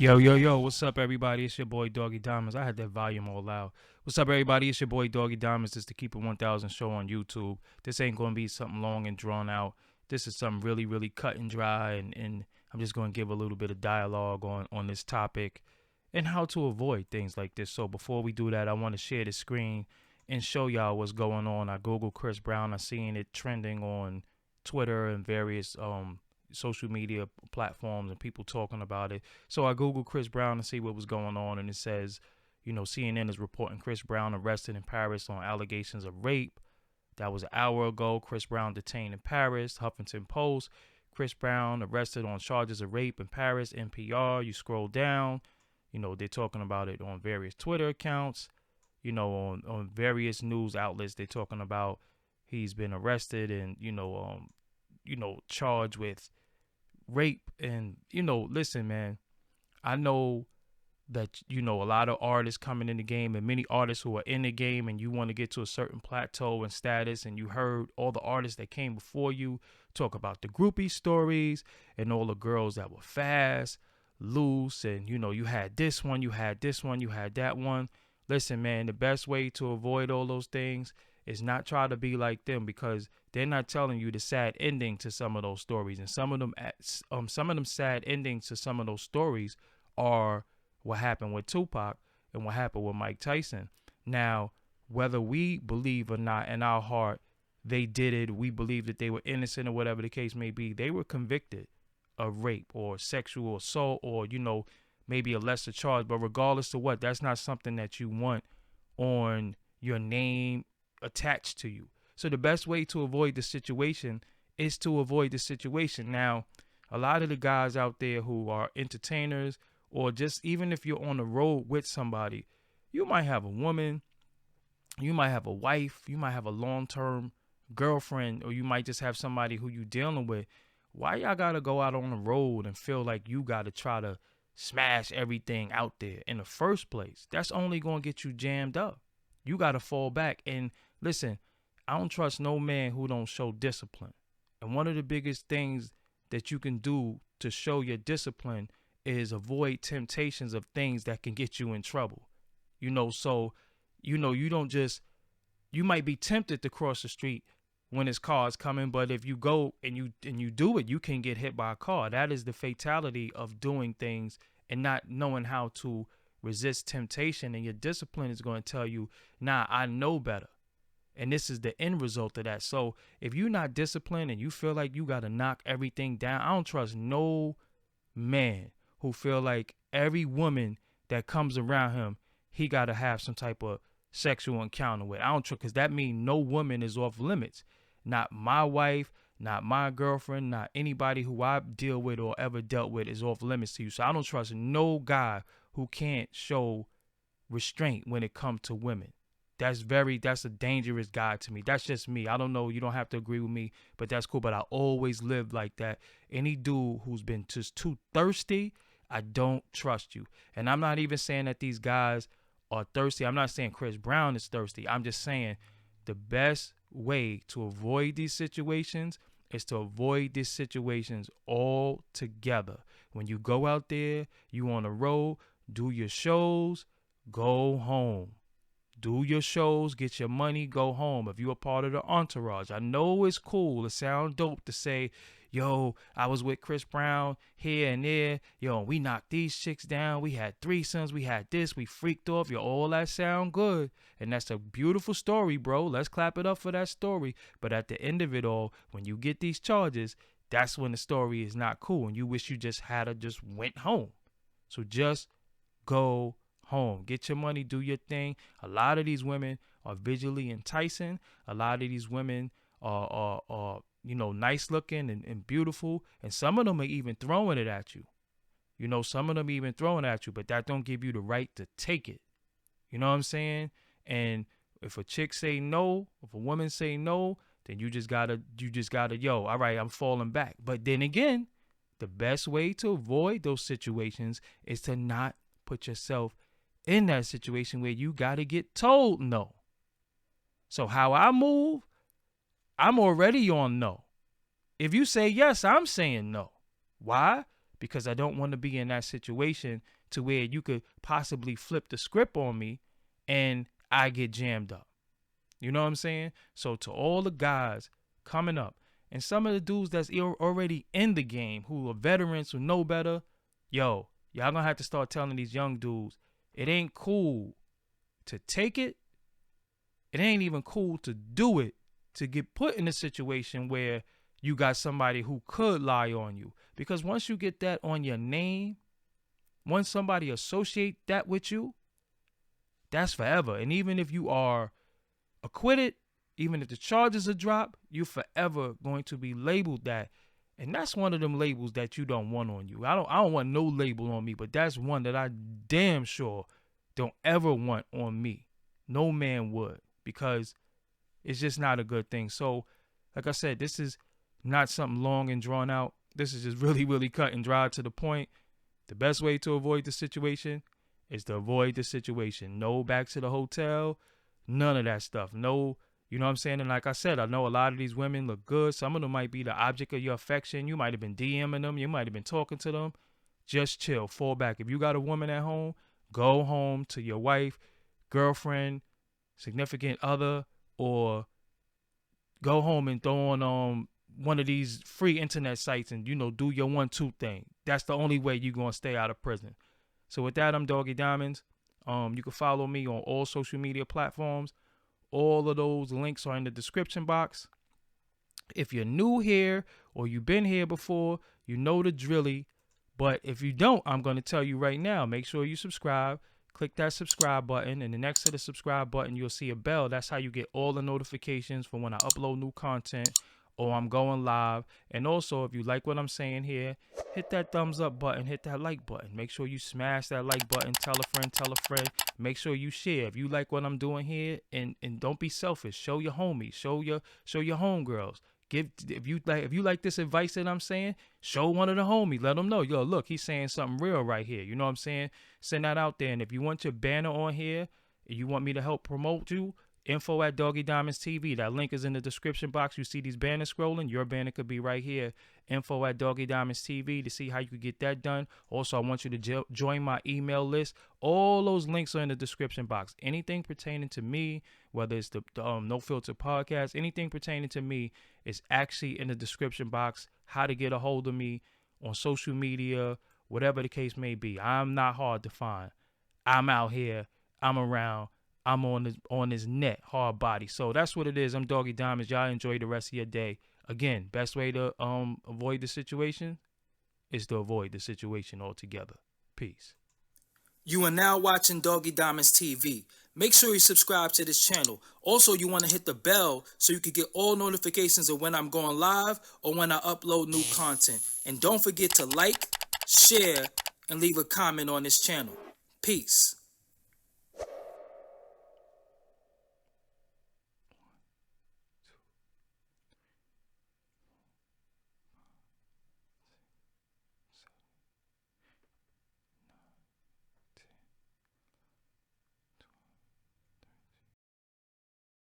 Yo, yo, yo, what's up, everybody? It's your boy, Doggie Diamonds. I had that volume all loud. What's up, everybody? It's your boy, Doggie Diamonds. This is the Keep It 1000 show on YouTube. This ain't going to be something long and drawn out. This is something really, really cut and dry, and I'm just going to give a little bit of dialogue on this topic and how to avoid things like this. So before we do that, I want to share the screen and show y'all what's going on. I Googled Chris Brown. I seen it trending on Twitter and various social media platforms and people talking about it. So I Googled Chris Brown to see what was going on, and it says, CNN is reporting Chris Brown arrested in Paris on allegations of rape. That was an hour ago. Chris Brown detained in Paris. Huffington Post. Chris Brown arrested on charges of rape in Paris. NPR. You scroll down, they're talking about it on various Twitter accounts. On various news outlets, they're talking about he's been arrested and charged with rape. And listen, man, I know that a lot of artists coming in the game, and many artists who are in the game, and you want to get to a certain plateau and status, and you heard all the artists that came before you talk about the groupie stories and all the girls that were fast, loose, and you had this one, you had this one, you had that one. Listen, man, the best way to avoid all those things is not try to be like them, because they're not telling you the sad ending to some of those stories. And some of them sad endings to some of those stories are what happened with Tupac and what happened with Mike Tyson. Now, whether we believe or not in our heart they did it, we believe that they were innocent or whatever the case may be, they were convicted of rape or sexual assault or, maybe a lesser charge. But regardless of what, that's not something that you want on your name attached to you. So the best way to avoid the situation is to avoid the situation. Now, a lot of the guys out there who are entertainers, or just even if you're on the road with somebody, you might have a woman, you might have a wife, you might have a long-term girlfriend, or you might just have somebody who you dealing with. Why y'all gotta go out on the road and feel like you gotta try to smash everything out there in the first place? That's only gonna get you jammed up. You gotta fall back. And listen, I don't trust no man who don't show discipline. And one of the biggest things that you can do to show your discipline is avoid temptations of things that can get you in trouble. So, you don't just, you might be tempted to cross the street when his car is coming, but if you go and you do it, you can get hit by a car. That is the fatality of doing things and not knowing how to resist temptation. And your discipline is going to tell you, nah, I know better. And this is the end result of that. So if you're not disciplined and you feel like you got to knock everything down, I don't trust no man who feel like every woman that comes around him, he got to have some type of sexual encounter with. I don't trust, because that means no woman is off limits. Not my wife, not my girlfriend, not anybody who I deal with or ever dealt with is off limits to you. So I don't trust no guy who can't show restraint when it comes to women. That's a dangerous guy to me. That's just me. I don't know. You don't have to agree with me, but that's cool. But I always lived like that. Any dude who's been just too thirsty, I don't trust you. And I'm not even saying that these guys are thirsty. I'm not saying Chris Brown is thirsty. I'm just saying the best way to avoid these situations is to avoid these situations altogether. When you go out there, you on the road, do your shows, go home. Do your shows, get your money, go home. If you're a part of the entourage, I know it's cool. It sounds dope to say, yo, I was with Chris Brown here and there. Yo, we knocked these chicks down. We had threesomes. We had this. We freaked off. Yo, all that sound good. And that's a beautiful story, bro. Let's clap it up for that story. But at the end of it all, when you get these charges, that's when the story is not cool. And you wish you just just went home. So just go home. Get your money, do your thing. A lot of these women are visually enticing. A lot of these women are nice looking and beautiful. And some of them are even throwing it at you. Some of them even throwing it at you, but that don't give you the right to take it. You know what I'm saying? And if a chick say no, if a woman say no, then you just gotta, yo, all right, I'm falling back. But then again, the best way to avoid those situations is to not put yourself in that situation where you got to get told no. So how I move, I'm already on no. If you say yes, I'm saying no. Why? because I don't want to be in that situation to where you could possibly flip the script on me and I get jammed up. You know what I'm saying? So to all the guys coming up and some of the dudes that's already in the game who are veterans who know better, yo, y'all gonna have to start telling these young dudes, it ain't cool to take it. It ain't even cool to do it, to get put in a situation where you got somebody who could lie on you. Because once you get that on your name, once somebody associate that with you, that's forever. And even if you are acquitted, even if the charges are dropped, you're forever going to be labeled that. And that's one of them labels that you don't want on you. I don't want no label on me, but that's one that I damn sure don't ever want on me. No man would, because it's just not a good thing. So, like I said, this is not something long and drawn out. This is just really, really cut and dry to the point. The best way to avoid the situation is to avoid the situation. No back to the hotel, none of that stuff. No, you know what I'm saying? And like I said, I know a lot of these women look good. Some of them might be the object of your affection. You might have been DMing them. You might have been talking to them. Just chill, fall back. If you got a woman at home, go home to your wife, girlfriend, significant other, or go home and throw on one of these free internet sites and, do your 1-2 thing. That's the only way you're going to stay out of prison. So with that, I'm Doggie Diamonds. You can follow me on all social media platforms. All of those links are in the description box. If you're new here or you've been here before, you know the drilly. But if you don't, I'm going to tell you right now, make sure you subscribe. Click that subscribe button, and next to the subscribe button, you'll see a bell. That's how you get all the notifications for when I upload new content or I'm going live. And also, if you like what I'm saying here, hit that thumbs up button, hit that like button. Make sure you smash that like button, tell a friend. Make sure you share. If you like what I'm doing here, and don't be selfish. Show your homies, show your homegirls. If you like this advice that I'm saying, show one of the homies. Let them know, yo, look, he's saying something real right here. You know what I'm saying? Send that out there. And if you want your banner on here, and you want me to help promote you, info at Doggie Diamonds TV. That link is in the description box. You see these banners scrolling? Your banner could be right here. Info at Doggie Diamonds TV to see how you could get that done. Also, I want you to join my email list. All those links are in the description box. Anything pertaining to me, whether it's the No Filter podcast, anything pertaining to me is actually in the description box. How to get a hold of me on social media, whatever the case may be. I'm not hard to find. I'm out here. I'm around. I'm on this net, hard body. So that's what it is. I'm Doggie Diamonds. Y'all enjoy the rest of your day. Again, best way to avoid the situation is to avoid the situation altogether. Peace. You are now watching Doggie Diamonds TV. Make sure you subscribe to this channel. Also, you want to hit the bell so you can get all notifications of when I'm going live or when I upload new content. And don't forget to like, share, and leave a comment on this channel. Peace.